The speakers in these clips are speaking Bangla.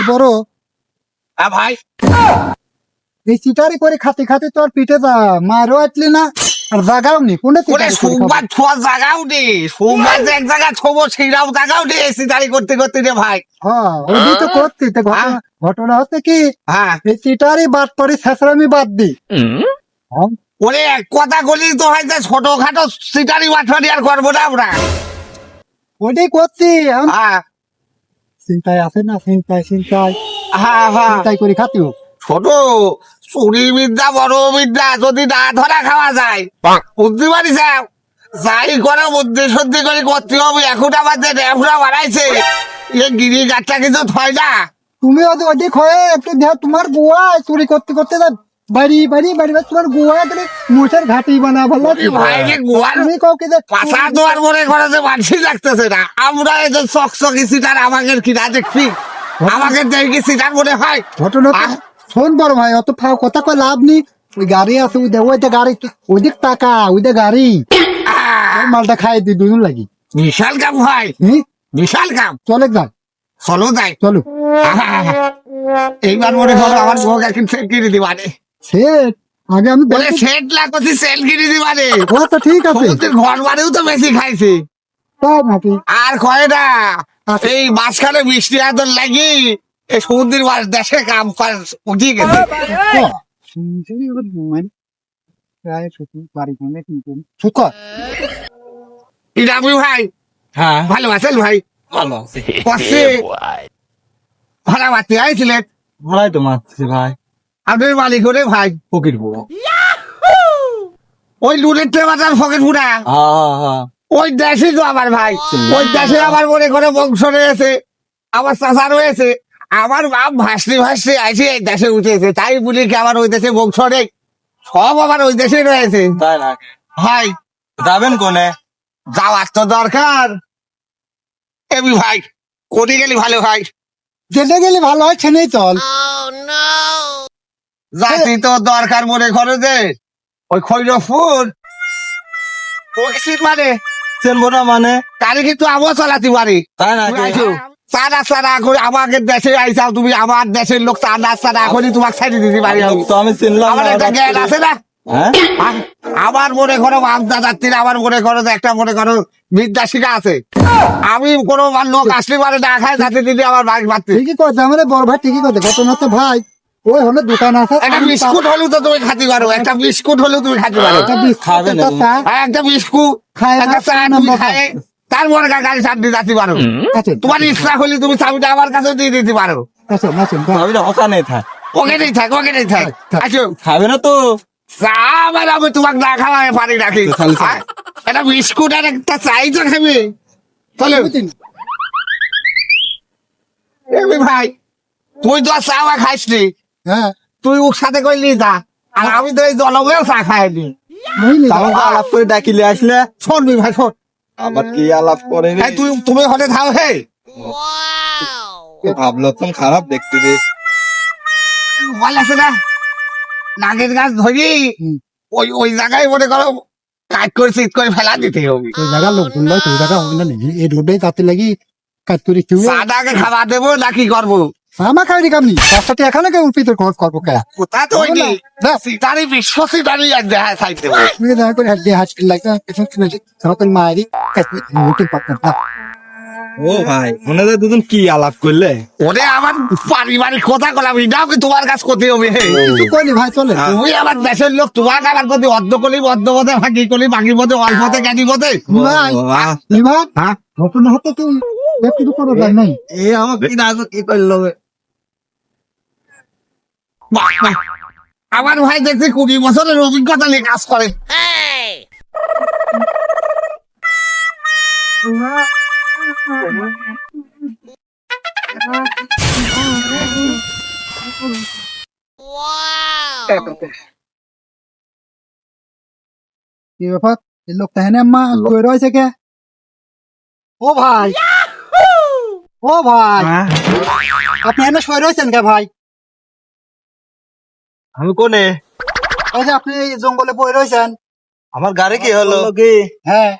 বড় ভাই এই চিটারি করে খাতে খাতে তোর পিঠে যা মারও আসলি না আর জাগাও নি কোনে ওরে সোমবার ছোঁয়া জাগাও নে সোমবার যে এক জায়গা ছোবো সেইরাও জাগাও নে সিটারি করতে করতে রে ভাই। হ্যাঁ ওই তো করতি তো ঘটনা হচ্ছে কি হ্যাঁ এই চিটারি বাদ পরে ছেঁচড়ামি বাদ দি ওরে এক কথা বলি তো হয় যে ছোটখাটো সিটারি বাটফারি আর করবো না আমরা। ওইটাই করছি হ্যাঁ চিন্তায় আছে না চিন্তায় চিন্তায় হ্যাঁ হ্যাঁ চিন্তায় করে খাতিও ছোট চুরি বিদ্যা বড় বিদ্যা যদি না ধরা খাওয়া যায় বুঝতে পারিস যাই করে বুদ্ধি সদ্ধি করে করতে হবে। এখন আমাদের র্যাফরা বাড়াইছে এ গিরি গাছটা কিছু হয় না। তুমি ওদিক হয়ে একটু দেখ তোমার গোয়া চুরি করতে করতে যা বাড়ি বাড়ি বাড়ি বাড়ি তোমার গোয়া গেলে মুঠের ঘাটি বানা ভালো ভাইকে গোয়ার তুমি কাউকে যে পাশা দোয়ার মনে করে যে মানুষই লাগতেছে না। আমরা এই যে চকচকি সিটার আমাকে কিনা দেখছি আমাকে দেখি সিটার মনে হয় ঘটনা শোন বড় ভাই অত ফাও কথা কয় লাভ নেই ওই গাড়ি আছে ওইটা গাড়ি ওইদিক টাকা ওইটা গাড়ি ওই মালটা খাই দিই দুজন লাগি বিশাল কাম হয় বিশাল কাম। চলে যাই চলো যাই চলো এইবার মনে করো আমার বউ একদিন সেট কিনে দিবানে সে আগে আমি বলে সেট লাগছি সেল কিনে দিবানে ও তো ঠিক আছে ঘর বাড়িও তো বেশি খাইছে তাই নাকি আর কয় না এই মাঝখানে বৃষ্টি আদর লাগি এই সমুদ্রের মাছ দেশে কাম উঠিয়ে গেছে। ইরামি ভাই হ্যাঁ ভালো আছেন ভাই? ভালো আছে কষ্টে ভাড়া মারতে আইছিলেন ভালাই তো মারছি ভাই আপনার মালিক হলে ভাই ফকির বউ ওই লুনের টেবাটার ফকেট ফুটা ওই দেশে তো আমার ভাই ওই দেশে আমার মনে করে বংশ রয়েছে আমার চাষা রয়েছে আমার বাপ ভাসতে ভাসতে আইসে এই দেশে উঠেছে তাই বলি কি আমার ওই দেশে বংশ নেই সব আমার ওই দেশে রয়েছে। তাই না ভাই যাবেন কোনে যাওয়ার তো দরকার এবি ভাই কোটি গেলি ভালো ভাই যেতে গেলে ভালো হয় ছেনেই চল জাতি তো দরকার মনে করো যে ওই খৈরপুর মানে চেনবো না মানে তারে কিন্তু আমিও চালাতে পারি। তাই না চা নাস্তা না করে আমাকে দেশে আইসাও তুমি আমার দেশের লোক চা নাস্তা না করে তোমাকে ছাড়িয়ে দিতে পারি আমি। তো আমি চিনলাম আমার একটা জ্ঞান আছে না হ্যাঁ আমার মনে করো আমদা যাত্রীর আমার মনে করো যে একটা মনে করো বিদ্যা শিখা আছে আমি কোনো লোক আসলে মানে না খায় যাতে দিদি আমার বাড়ি মারতে ঠিকই কথা আমার বড় ভাই ঠিকই কথা ঘটনা তো ভাই ওই হলে দোকান আছে একটা বিস্কুট হলেও তো তুমি খাতে পারো একটা বিস্কুট হলেও তুমি খাতে পারো একটা বিস্কুট খাবে না একটা চা একটা বিস্কুট খায় একটা চা না তুমি খায় তারপরে গাড়ি চাপতে যাতে পারো আছে তোমার ইচ্ছা হলে তুমি চাবিটা আমার কাছে দিয়ে দিতে পারো। আছে আছে আমি ওখানে থাক ওকে নেই থাক ওকে নেই থাক আচ্ছা খাবে না তো চা আবার আমি তোমাকে না খাওয়াই পারি নাকি তাহলে চল। একটা বিস্কুট আর একটা চাই তো খাবি চলো এবি ভাই তুই তো আর চা খাইসনি হ্যাঁ তুই ওর সাথে করলি যা আর আমি তো এই জলমেও চা খাইনি বুঝলি আমাকে আলাপ করে ডাকিলে আসলে শোনবি ভাই শোন আবার কি আলাপ করেনি এই তুমি হলে থাও হে ভাবলো তো খারাপ দেখতে রে বল আছে না নাগের গাছ ধরি ওই জায়গায় মনে করো কাজ করে শীত করে ফেলা দিতে হবে। ওই জায়গা লোক বললো ওই জায়গা হবে না নাকি এই রোডে তাতে লাগি কাজ করি তুই চাটাকে খাওয়া দেবো নাকি করবো আমার খাওয়ারি কামনি তার সাথে এখানে কেউ পিতর খরচ করবো কে কোথা তো ওই নি সিটারি বিশ্ব সিটারি এক জায়গায় সাইড দেবো তুমি দেখা করে হাত দিয়ে হাত লাগে পেছন কিনে সকাল মারি কাজ মুটে পাকা ও ভাই ওনাদের দুজন কি আলাপ করলে ওরে আমার পারিবারিক কথা কলাম এটাও কি তোমার কাছ করতে হবে হে কিছু কইলি ভাই চলে তুমি আমার দেশের লোক তোমাকে আমার প্রতি অর্ধ কলি অর্ধ পথে ভাগি কলি বাকি পথে অল্পতে জ্ঞানী পথে ভাই এবার ঘটনা হতো তুই একটু করে যায় নাই এ আমাকে কি না কি করলো আমার ভাই দেখছি 20 বছরের অভিজ্ঞতা নিয়ে কাজ করে। কি ব্যাপার এই লোকটা হেনে আম্মা কই রয়েছে কে ও ভাই ও ভাই আপনি এনে শুয়ে রয়েছেন কে ভাই আমি কোনে ওই যে আপনি এই জঙ্গলে বয়ে রয়েছেন আমার গাড়ি কি হলো কি হ্যাঁ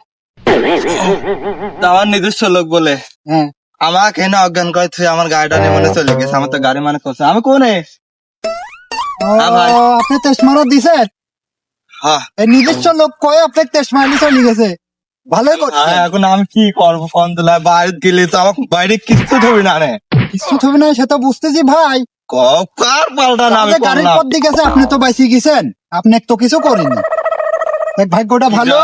আমার নিজস্ব লোক বলে হ্যাঁ আমাকে এনে অজ্ঞান করে তুই আমার গাড়িটা নিয়ে মানে চলে গেছে, আমার তো গাড়ি মানে করছে। আমি কোনে? হ্যাঁ ভাই। ও, আপনি টেস্ট মারা দিছেন? হ্যাঁ। এই নিজস্ব লোক কয়ে আপনাকে টেস্ট মারি চলে গেছে, ভালোই করছে। এখন আমি কি করবো কোন দোলা? বাইরে গেলে তো আমার বাইরে কিচ্ছু থবি না রে। কিছু হবে না সে তো বুঝতেছি ভাই, কার পাল্টা না আমি আপনার গাড়ির করলাম। পথ দিয়ে গেছে, আপনি তো বাইসি গেছেন, আপনি তো কিছু করেনি। দেখ ভাগ্যটা ভালো।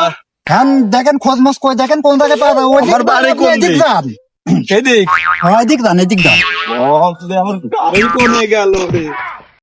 হ্যাঁ দেখেন খোঁজ মোজ করে দেখেন কোন জায়গায় পাওয়া যায়। আমার বাড়ি কোন এদিক দিক? যান, এদিক। হ্যাঁ এদিক যান, এদিক যান। আমার গাড়ি কোনে গেল রে?